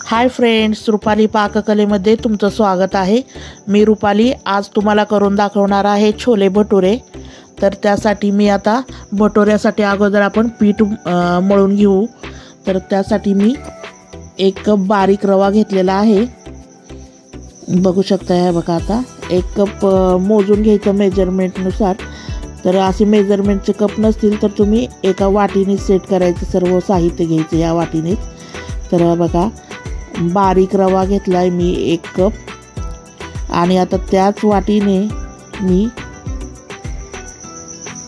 Hi friends, Rupali पाककलेमध्ये तुमचं स्वागत आहे। मी रुपाली आज तुम्हाला करून दाखवणार आहे छोले भटुरे। तर त्यासाठी मी आता भटुऱ्यासाठी अगोदर आपण पीठ मळून घेऊ। तर त्यासाठी मी 1 कप बारीक रवा घेतलेला आहे। बघू शकता हे बघा, आता 1 कप मोजून घ्यायचं मेजरमेंटनुसार। तर असे मेजरमेंटचे कप नसतील तर तुम्ही एका वाटीने सेट करायचं, सर्व साहित्य घ्यायचं या वाटीनेच। तर बघा, बारीक रवा घेतलाय मी 1 कप आणि आता त्याच वाटीने मी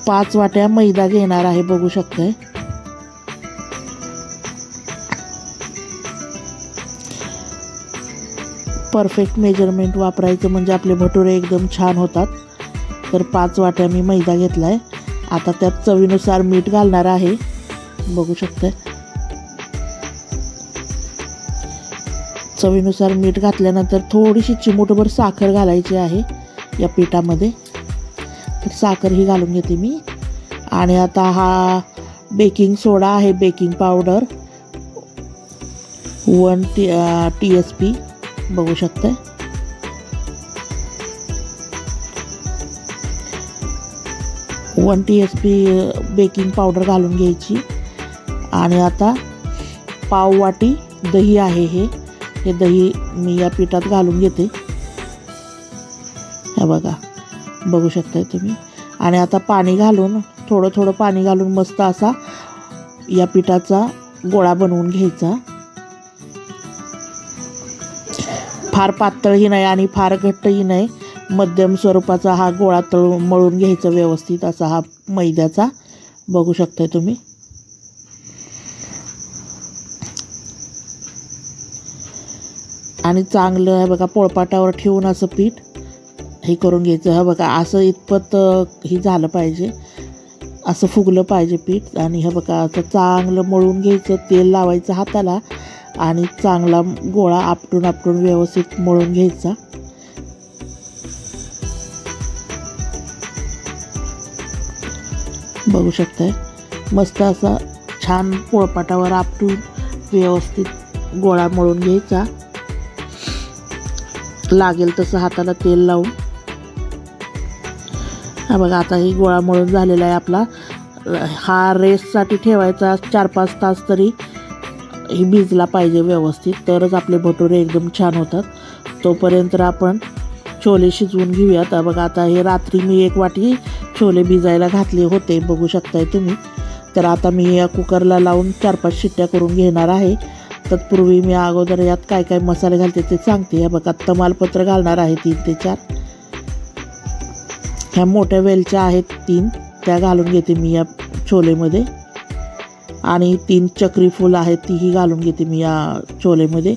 5 वाट्या मैदा घेणार आहे। बघू शकताय, परफेक्ट मेजरमेंट वापरायचं म्हणजे आपले भटुरे एकदम छान होतात। तर 5 वाट्या मी मैदा घेतलाय। आता त्यात चवीनुसार मीठ घालणार आहे। बघू शकताय, चवीनुसार मीठ घातल्यानंतर थोडीशी चिमूटभर साखर घालायची आहे या पिठामध्ये। तर साखर ही घालून घेते मी। आणि आता हा बेकिंग सोडा आहे, बेकिंग पावडर 1 TSP बघू शकताय। वन TSP बेकिंग पावडर घालून घ्यायची। आणि आता पाव वाटी दही आहे, हे दही मी या पिठात घालून घेते। हे बघा, बघू शकताय तुम्ही। आणि आता पाणी घालून, थोडं थोडं पाणी घालून मस्त असा या पिठाचा गोळा बनवून घ्यायचा। फार पातळही नाही आणि फार घट्टही नाही, मध्यम स्वरूपाचा हा गोळा मळून घ्यायचा व्यवस्थित असा हा मैद्याचा। बघू शकताय तुम्ही। आणि चांगलं आहे बघा, पोळपाटावर ठेवून असं पीठ हे करून घ्यायचं। हे बघा, असं इतपत हे झालं पाहिजे, असं फुगलं पाहिजे पीठ। आणि हे बघा, असं चांगलं मळून घ्यायचं, तेल लावायचं हाताला आणि चांगला गोळा आपटून व्यवस्थित मळून घ्यायचा। बघू शकताय, मस्त असा छान पोळपाटावर आपटून व्यवस्थित गोळा मळून घ्यायचा, लागेल तसं हाताला तेल लावून। हा बघा, आता ही गोळा मळून झालेला आहे आपला। हा रेस्टसाठी ठेवायचा 4-5 तास तरी ही भिजला पाहिजे व्यवस्थित, तरच आपले भटुरे एकदम छान होतात। तोपर्यंत आपण छोले शिजवून घेऊयात। बघा, आता हे रात्री मी 1 वाटी छोले भिजायला घातले होते, बघू शकताय तुम्ही। तर आता मी या कुकरला लावून 4-5 शिट्ट्या करून घेणार आहे। तत्पूर्वी मी अगोदर यात काय काय मसाले घालते ते सांगते। हे बघा, तमालपत्र घालणार आहे 3 ते 4। ह्या मोठ्या वेलच्या आहेत 3, त्या घालून घेते मी या छोलेमध्ये। आणि 3 चक्री फूल आहेत, तीही घालून घेते मी या छोलेमध्ये।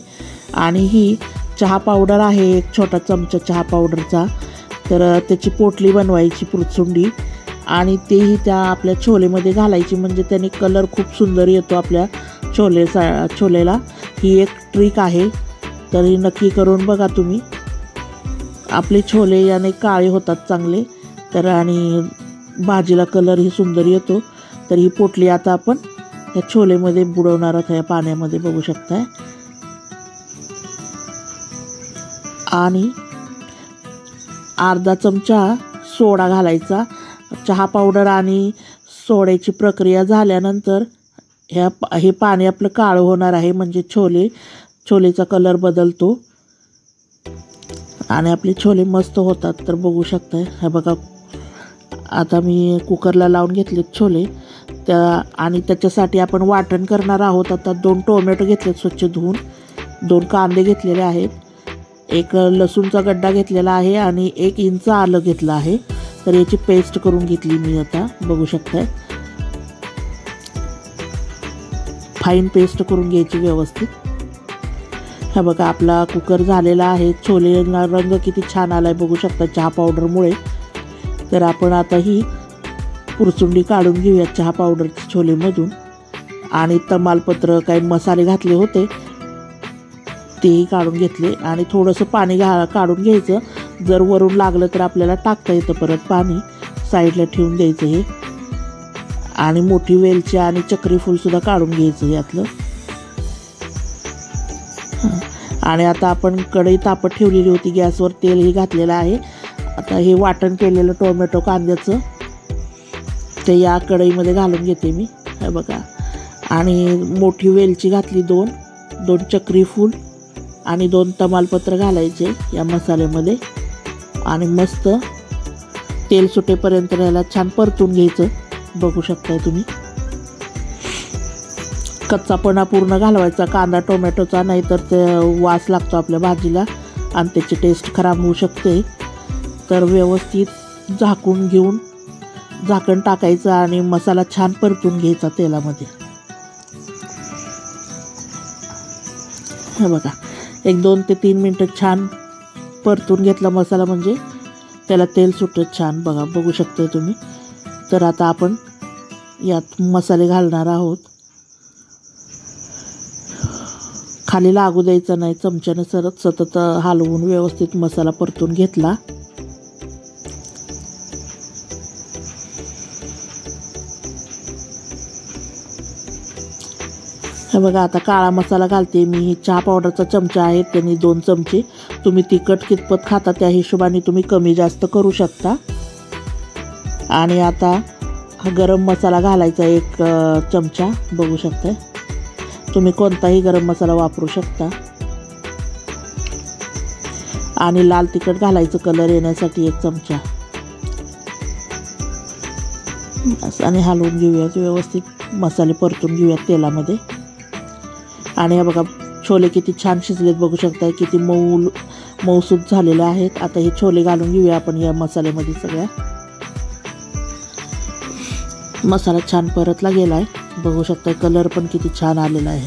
आणि ही चहा पावडर आहे, 1 छोटा चमचा चहा पावडरचा। तर त्याची पोटली बनवायची पुरचुंडी आणि तेही त्या आपल्या छोलेमध्ये घालायची, म्हणजे त्याने कलर खूप सुंदर येतो आपल्या छोलेला। ही एक ट्रिक आहे, तर ही नक्की करून बघा तुम्ही। आपले छोले याने काळे होतात चांगले, तर आणि भाजीला कलरही सुंदर येतो। तर ही पोटली आता आपण या छोलेमध्ये बुडवणार आहोत, या पाण्यामध्ये बघू शकताय। आणि अर्धा चमचा सोडा घालायचा। चहा पावडर आणि सोड्याची प्रक्रिया झाल्यानंतर हे पाणी आपलं काळं होणार आहे, म्हणजे छोलेचा कलर बदलतो आणि आपले छोले मस्त होतात। तर बघू शकताय, हे बघा, आता मी कुकरला लावून घेतलेत छोले आणि त्याच्यासाठी आपण वाटण करणार आहोत। आता 2 टोमॅटो घेतलेत स्वच्छ धुवून, 2 कांदे घेतलेले आहेत, 1 लसूणचा गड्डा घेतलेला आहे आणि 1 इंच आलं घेतलं आहे। तर याची पेस्ट करून घेतली मी आता, बघू शकताय। फाईन पेस्ट करून घ्यायची व्यवस्थित। हा बघा, आपला कुकर झालेला आहे। छोलेला रंग किती छान आलाय बघू शकता चहा पावडरमुळे। तर आपण आता ही पुरचुंडी काढून घेऊया चहा पावडरच्या छोलेमधून। आणि तमालपत्र काही मसाले घातले होते तेही काढून घेतले आणि थोडंसं पाणी काढून घ्यायचं। जर वरून लागलं तर आपल्याला टाकता येतं परत पाणी, साईडला ठेवून द्यायचं हे। आणि मोठी वेलची आणि चक्री फूल सुद्धा काढून घ्यायचं यातलं। आणि आता आपण कढई तापत ठेवलेली होती गॅसवर, तेलही घातलेलं आहे. आता हे वाटण केलेलं टोमॅटो कांद्याचं ते या कढईमध्ये घालून घेते मी, हे बघा. आणि मोठी वेलची घातली, दोन चक्री फूल आणि 2 तमालपत्र घालायचे या मसाल्यामध्ये. आणि मस्त तेल सुटेपर्यंत याला छान परतून घ्यायचं. बघू शकताय तुम्ही, कच्चापणा पूर्ण घालवायचा कांदा टोमॅटोचा, नाहीतर ते वास लागतो आपल्या भाजीला आणि त्याची टेस्ट खराब होऊ शकते. तर व्यवस्थित झाकून घेऊन झाकण टाकायचं आणि मसाला छान परतून घ्यायचा तेलामध्ये. हे बघा, 1-2 ते 3 मिनटं छान परतून घेतला मसाला म्हणजे त्याला तेल सुटत छान. बघू शकता तुम्ही. तर आता आपण यात मसाले घालणार आहोत. खाली लागू द्यायचं नाही, चमच्याने सतत हलवून व्यवस्थित मसाला परतून घेतला. हे बघा, आता काळा मसाला घालते मी. चहा पावडरचा चमचा आहे, त्यांनी 2 चमचे. तुम्ही तिखट कितपत खाता त्या हिशोबाने तुम्ही कमी जास्त करू शकता. आणि आता हा गरम मसाला घालायचा 1 चमचा. बघू शकता, तुम्ही कोणताही गरम मसाला वापरू शकता. आणि लाल तिखट घालायचं कलर येण्यासाठी 1 चमचा. आणि हलवून घेऊयात व्यवस्थित, मसाले परतून घेऊयात तेलामध्ये. आणि हे बघा, छोले किती छान शिजलेत. बघू शकता किती मऊसूद झालेले आहेत. आता हे छोले घालून घेऊया आपण या मसाल्यामध्ये. सगळ्या मसाला छान परतला गेला आहे. बघू शकता कलर पण किती छान आलेला आहे.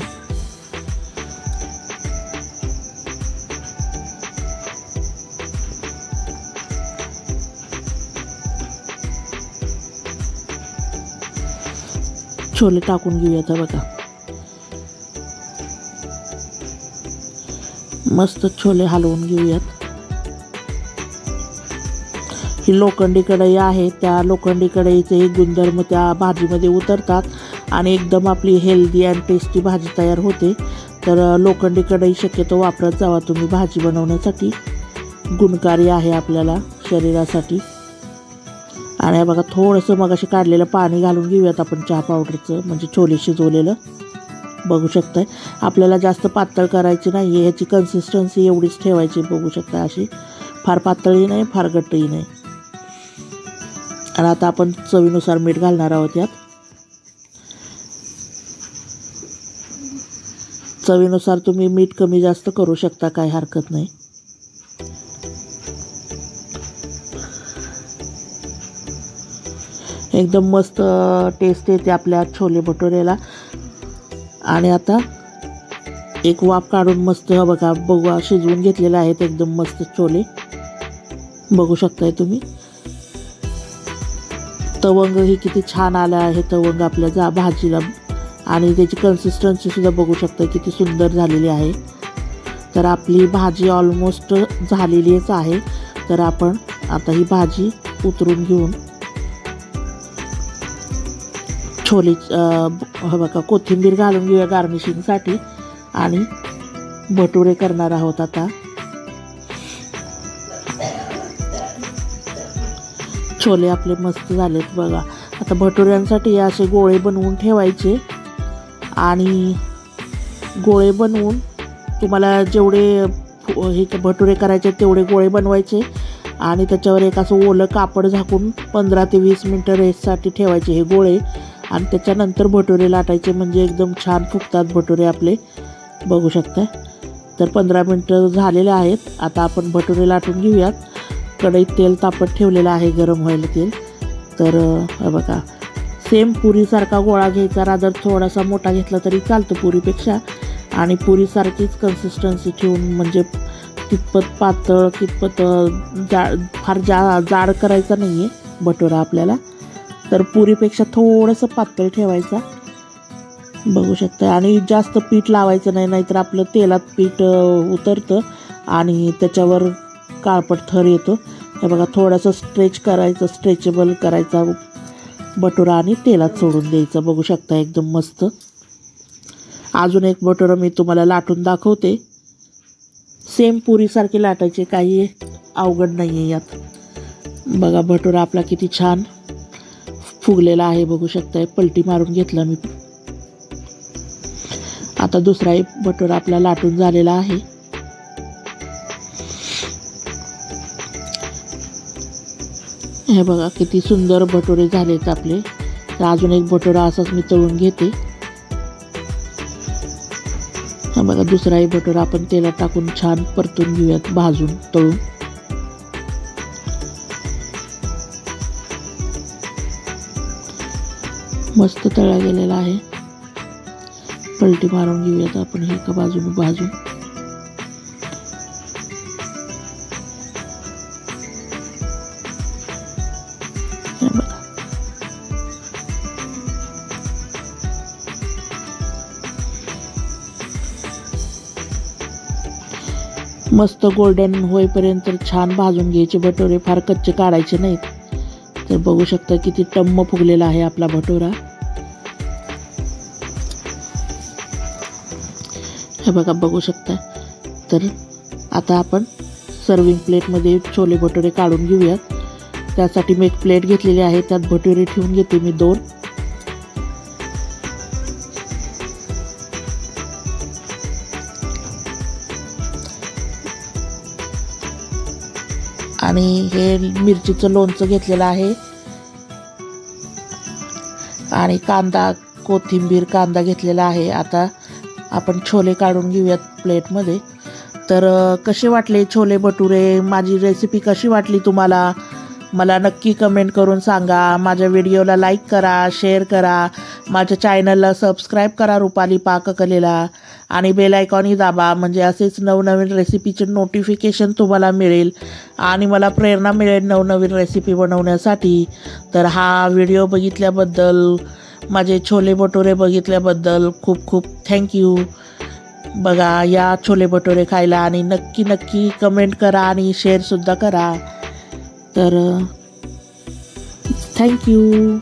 छोले टाकून घेऊयात. बघा, मस्त छोले हलवून घेऊयात. ही लोखंडी कढई आहे, त्या लोखंडी कढईचे गुणधर्म त्या भाजीमध्ये उतरतात आणि एकदम आपली हेल्दी अँड टेस्टी भाजी तयार होते. तर लोखंडी कढई शक्यतो वापरत जावा तुम्ही भाजी बनवण्यासाठी. गुणकारी आहे आपल्याला शरीरासाठी. आणि हे बघा, थोडंसं मगाशी काढलेलं पाणी घालून घेऊयात आपण चहा पावडरचं, म्हणजे छोले शिजवलेलं. बघू शकताय, आपल्याला जास्त पातळ करायची नाही आहे, ह्याची कन्सिस्टन्सी एवढीच ठेवायची. बघू शकता, अशी फार पातळही नाही फार घट्टही नाही. आणि आता आपण चवीनुसार मीठ घालणार आहोत यात. चवीनुसार तुम्ही मीठ कमी जास्त करू शकता, काही हरकत नाही. एकदम मस्त टेस्ट येते आपल्या छोले भटुरेला. आणि आता 1 वाफ काढून मस्त बघा शिजवून घेतलेले आहेत एकदम मस्त छोले. बघू शकताय तुम्ही. तवंग ही किती छान आला आहे तवंग आपल्या भाजीला. आणि त्याची कन्सिस्टन्सी सुद्धा बघू शकता किती सुंदर झालेली आहे. तर आपली भाजी ऑलमोस्ट झालेलीच आहे. तर आपण आता ही भाजी उतरून घेऊन छोले बघा कोथिंबीर घालून घेऊया गार्निशिंगसाठी. आणि भटुरे करणार आहोत आता. छोले आपले मस्त झालेत बघा. आता भटुऱ्यांसाठी असे गोळे बनवून ठेवायचे. आणि गोळे बनवून तुम्हाला जेवढे हे भटुरे करायचे तेवढे गोळे बनवायचे. आणि त्याच्यावर एक असं ओलं कापड झाकून 15 ते 20 मिनटं रेस्टसाठी ठेवायचे हे गोळे. आणि त्याच्यानंतर भटुरे लाटायचे, म्हणजे एकदम छान फुगतात भटुरे आपले. बघू शकता. तर 15 मिनटं झालेले आहेत. आता आपण भटुरे लाटून घेऊयात. कढईत तेल तापत ठेवलेलं आहे, गरम व्हायला तेल. तर बघा, सेम पुरीसारखा गोळा घ्यायचा. रादर थोडासा मोठा घेतला तरी चालतं पुरीपेक्षा. आणि पुरीसारखीच कन्सिस्टन्सी ठेवून, म्हणजे कितपत पातळ कितपत फार जाड करायचा नाही आहे भटुरा आपल्याला. तर पुरीपेक्षा थोडंसं पातळ ठेवायचा. बघू शकता. आणि जास्त पीठ लावायचं नाही, नाहीतर आपलं तेलात पीठ उतरतं आणि त्याच्यावर काळपट थर येतो. हे बघा, थोडंसं स्ट्रेच करायचं, स्ट्रेचेबल करायचा भटुरा आणि तेलात सोडून द्यायचं. बघू शकता एकदम मस्त. अजून एक भटुरा मी तुम्हाला लाटून दाखवते. सेम पुरीसारखे लाटायचे, काही अवघड नाही आहे यात. बघा भटुरा आपला किती छान फुगलेला आहे, बघू शकताय. पलटी मारून घेतला मी. आता दुसराही भटुरा आपला लाटून झालेला आहे. हे बघा किती सुंदर भटुरे झालेत आपले. तर अजून एक भटुरा असाच मी तळून घेते. हा बघा दुसराही भटुरा आपण तेलात टाकून छान परतून घेऊयात, भाजून तळून. मस्त तळला गेलेला आहे. पलटी मारून घेऊयात आपण हे एका बाजूने भाजून. मस्त गोल्डन होईपर्यंत छान भाजून घ्यायचे भटुरे, फार कच्चे काढायचे नाहीत. तर बघू शकता किती टम्म फुगलेला आहे आपला भटुरा. हे बघा बघू शकता. तर आता आपण सर्विंग प्लेटमध्ये छोले भटुरे काढून घेऊयात. त्यासाठी मी एक प्लेट घेतलेली आहे, त्यात भटुरे ठेवून घेते मी 2. आणि हे मिरचीचं लोणचं घेतलेलं आहे आणि कांदा, कोथिंबीर, कांदा घेतलेला आहे. आता आपण छोले काढून घेऊयात प्लेटमध्ये. तर कसे वाटले छोले भटुरे, माझी रेसिपी कशी वाटली तुम्हाला, मला नक्की कमेंट करून सांगा. माझ्या व्हिडिओला लाईक करा, शेअर करा, माझ्या चॅनलला सबस्क्राईब करा रुपाली पाककलेला, आणि बेल आयकॉनही दाबा, म्हणजे असेच नवनवीन रेसिपीचे नोटिफिकेशन तुम्हाला मिळेल आणि मला प्रेरणा मिळेल नवनवीन रेसिपी बनवण्यासाठी. तर हा व्हिडिओ बघितल्याबद्दल, माझे छोले भटुरे बघितल्याबद्दल खूप खूप थँक्यू. बघा या छोले भटुरे खायला आणि नक्की कमेंट करा आणि शेअरसुद्धा करा. तर थँक्यू.